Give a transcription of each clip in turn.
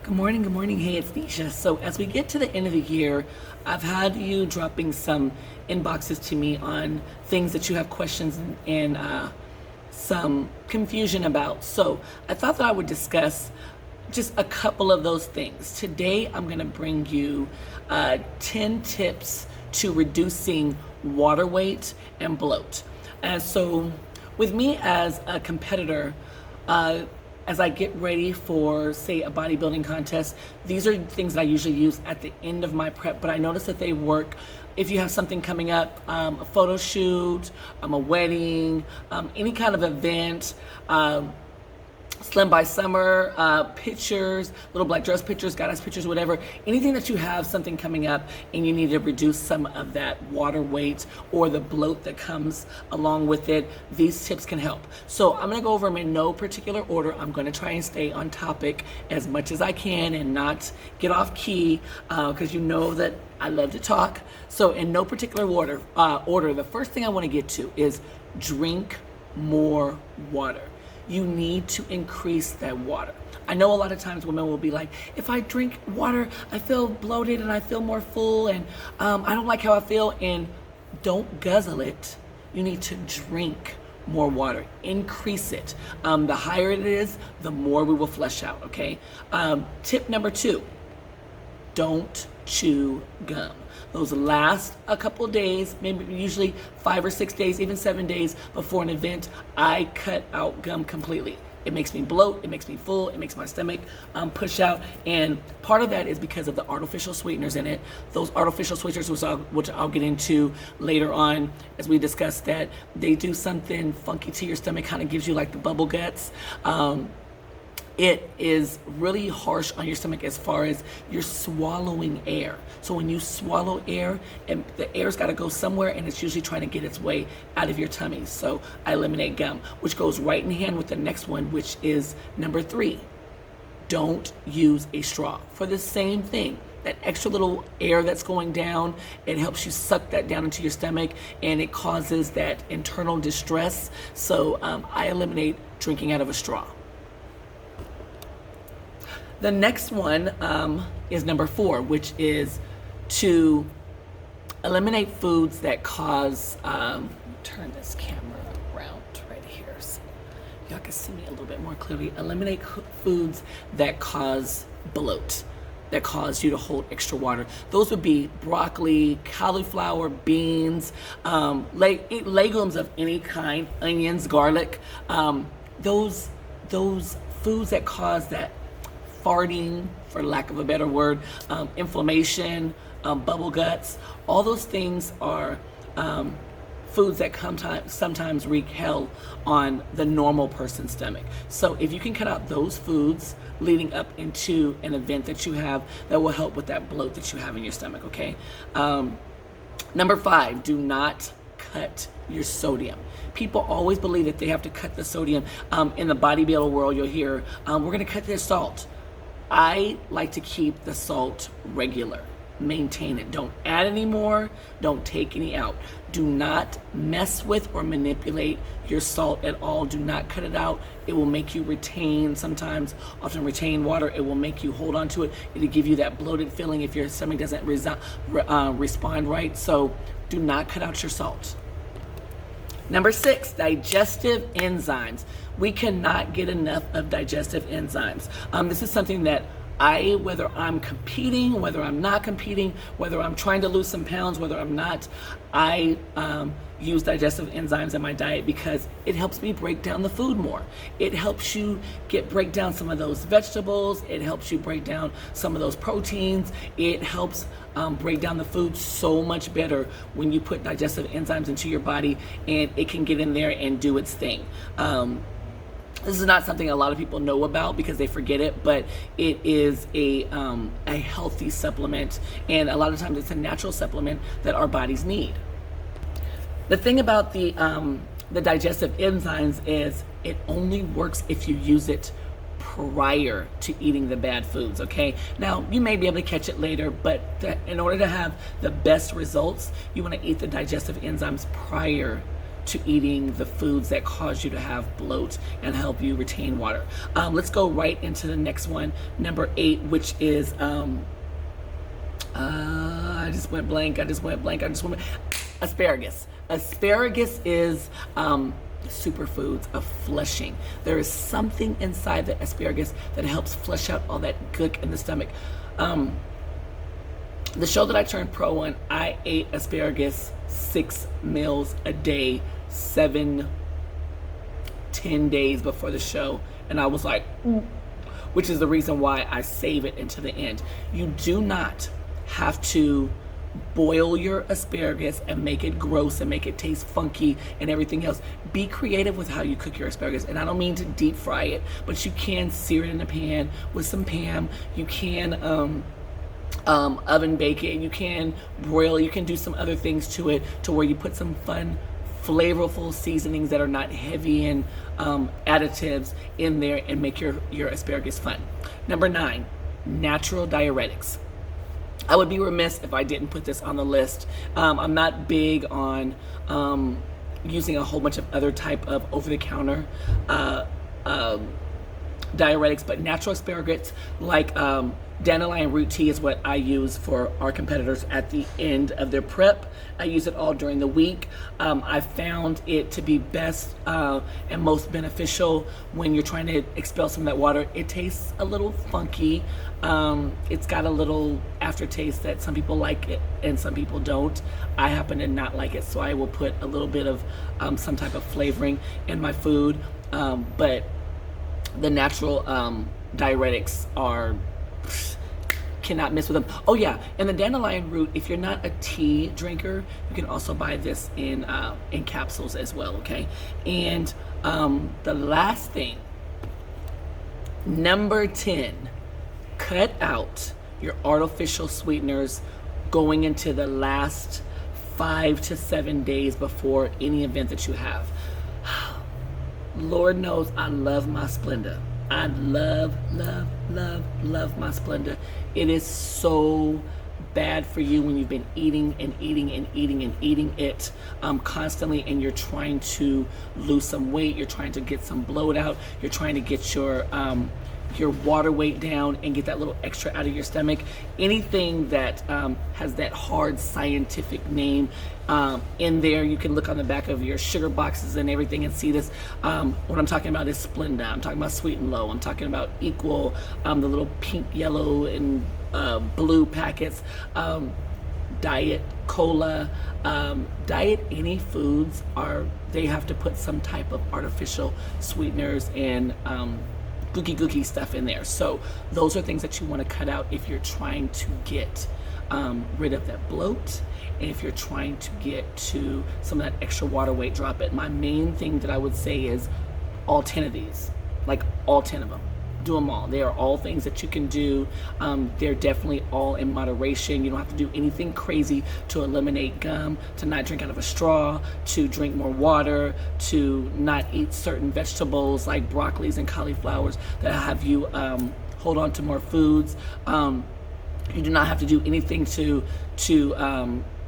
Good morning, good morning. Hey, it's Nisha. So as we get to the end of the year, I've had you dropping some inboxes to me on things that you have questions and some confusion about. So I thought that I would discuss just a couple of those things. Today, I'm going to bring you 10 tips to reducing water weight and bloat. And so with me as a competitor, as I get ready for, say, a bodybuilding contest, these are things that I usually use at the end of my prep, but I notice that they work if you have something coming up, a photo shoot, a wedding, any kind of event, Slim by Summer, pictures, little black dress pictures, goddess pictures, whatever. Anything that you have something coming up and you need to reduce some of that water weight or the bloat that comes along with it, these tips can help. So I'm gonna go over them in no particular order. I'm gonna try and stay on topic as much as I can and not get off key, because you know that I love to talk. So in no particular order, the first thing I wanna get to is drink more water. You need to increase that water. I know a lot of times women will be like, if I drink water, I feel bloated and I feel more full and I don't like how I feel. And don't guzzle it. You need to drink more water. Increase it. The higher it is, the more we will flush out, okay? Tip number 2, don't chew gum. Those last a couple of days, maybe usually 5 or 6 days, even 7 days before an event, I cut out gum completely. It makes me bloat, it makes me full, it makes my stomach push out, and part of that is because of the artificial sweeteners in it. Those artificial sweeteners, which I'll get into later on as we discuss that, they do something funky to your stomach, kind of gives you like the bubble guts. It is really harsh on your stomach as far as you're swallowing air. So when you swallow air, and the air's got to go somewhere, and it's usually trying to get its way out of your tummy. So I eliminate gum, which goes right in hand with the next one, which is number 3. Don't use a straw for the same thing. That extra little air that's going down, it helps you suck that down into your stomach, and it causes that internal distress. So I eliminate drinking out of a straw. The next one is number 4, which is to eliminate foods that cause, turn this camera around right here so y'all can see me a little bit more clearly. Eliminate foods that cause bloat, that cause you to hold extra water. Those would be broccoli, cauliflower, beans, legumes of any kind, onions, garlic. Those foods that cause that farting, for lack of a better word, inflammation, bubble guts, all those things are foods that sometimes wreak hell on the normal person's stomach. So if you can cut out those foods leading up into an event that you have, that will help with that bloat that you have in your stomach, okay? Number 5, do not cut your sodium. People always believe that they have to cut the sodium. In the bodybuilder world, you'll hear, we're gonna cut their salt. I like to keep the salt regular. Maintain it. Don't add any more. Don't take any out. Do not mess with or manipulate your salt at all. Do not cut it out. It will make you often retain water. It will make you hold on to it. It'll give you that bloated feeling if your stomach doesn't respond right. So do not cut out your salt. Number 6, digestive enzymes. We cannot get enough of digestive enzymes. This is something that whether I'm competing, whether I'm not competing, whether I'm trying to lose some pounds, whether I'm not, I use digestive enzymes in my diet because it helps me break down the food more. It helps you break down some of those vegetables. It helps you break down some of those proteins. It helps break down the food so much better when you put digestive enzymes into your body, and it can get in there and do its thing. This is not something a lot of people know about because they forget it, but it is a healthy supplement, and a lot of times it's a natural supplement that our bodies need. The thing about the digestive enzymes is it only works if you use it prior to eating the bad foods, okay? Now, you may be able to catch it later, but in order to have the best results, you want to eat the digestive enzymes prior to eating the foods that cause you to have bloat and help you retain water. Let's go right into the next one, number 8, which is I just went blank. Asparagus. Asparagus is superfoods of flushing. There is something inside the asparagus that helps flush out all that gook in the stomach. The show that I turned pro on, I ate asparagus 6 meals a day, 7, 10 days before the show, and I was like, which is the reason why I save it into the end. You do not have to boil your asparagus and make it gross and make it taste funky and everything else. Be creative with how you cook your asparagus, and I don't mean to deep fry it, but you can sear it in a pan with some Pam. You can oven bake it, you can broil it, you can do some other things to it to where you put some fun flavorful seasonings that are not heavy in additives in there and make your asparagus fun. Number 9, natural diuretics. I would be remiss if I didn't put this on the list. I'm not big on using a whole bunch of other type of over-the-counter diuretics, but natural asparagus like dandelion root tea is what I use for our competitors at the end of their prep. I use it all during the week. I found it to be best and most beneficial when you're trying to expel some of that water. It tastes a little funky. It's got a little aftertaste that some people like it and some people don't. I happen to not like it, so I will put a little bit of some type of flavoring in my food. But the natural diuretics are, cannot miss with them. Oh yeah, and the dandelion root, if you're not a tea drinker, you can also buy this in capsules as well, okay? And the last thing, number 10, cut out your artificial sweeteners going into the last 5 to 7 days before any event that you have. Lord knows I love my Splenda. I love my Splenda. It is so bad for you when you've been eating it constantly, and you're trying to lose some weight, you're trying to get some bloat out, you're trying to get your water weight down and get that little extra out of your stomach. Anything that has that hard scientific name in there, you can look on the back of your sugar boxes and everything and see this. What I'm talking about is Splenda. I'm talking about Sweet and Low. I'm talking about Equal, the little pink, yellow, and blue packets. Diet Cola, Diet any foods they have to put some type of artificial sweeteners and gooky stuff in there. So those are things that you want to cut out if you're trying to get rid of that bloat, and if you're trying to get to some of that extra water weight, drop it. My main thing that I would say is all 10 of these, like all 10 of them. Do them all. They are all things that you can do. They're definitely all in moderation. You don't have to do anything crazy to eliminate gum, to not drink out of a straw, to drink more water, to not eat certain vegetables like broccolis and cauliflowers that have you hold on to more foods. You do not have to do anything to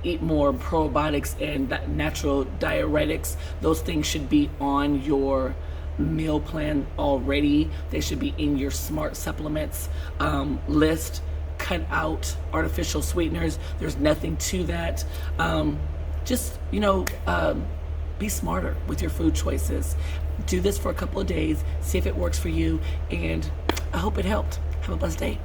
eat more probiotics and natural diuretics. Those things should be on your meal plan already. They should be in your smart supplements list. Cut out artificial sweeteners. There's nothing to that. Just be smarter with your food choices. Do this for a couple of days, see if it works for you, and I hope it helped. Have a blessed day.